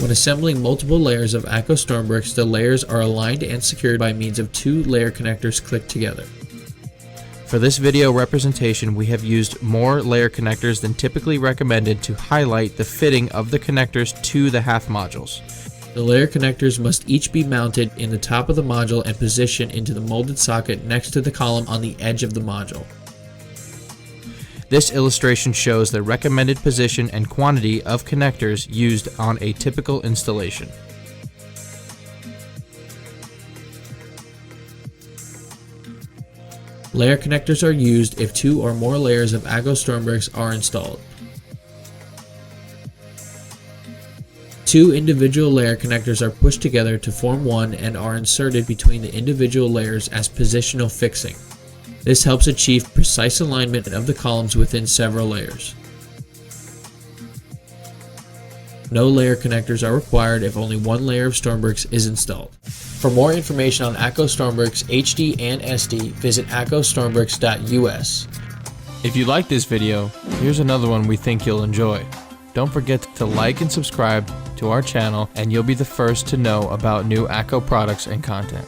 When assembling multiple layers of ACO StormBrixx, the layers are aligned and secured by means of two layer connectors clicked together. For this video representation, we have used more layer connectors than typically recommended to highlight the fitting of the connectors to the half modules. The layer connectors must each be mounted in the top of the module and positioned into the molded socket next to the column on the edge of the module. This illustration shows the recommended position and quantity of connectors used on a typical installation. Layer connectors are used if two or more layers of ACO StormBrixx are installed. Two individual layer connectors are pushed together to form one and are inserted between the individual layers as positional fixing. This helps achieve precise alignment of the columns within several layers. No layer connectors are required if only one layer of StormBrixx is installed. For more information on ACO StormBrixx HD and SD, visit acostormbrixx.us. If you like this video, here's another one we think you'll enjoy. Don't forget to like and subscribe to our channel, and you'll be the first to know about new ACO products and content.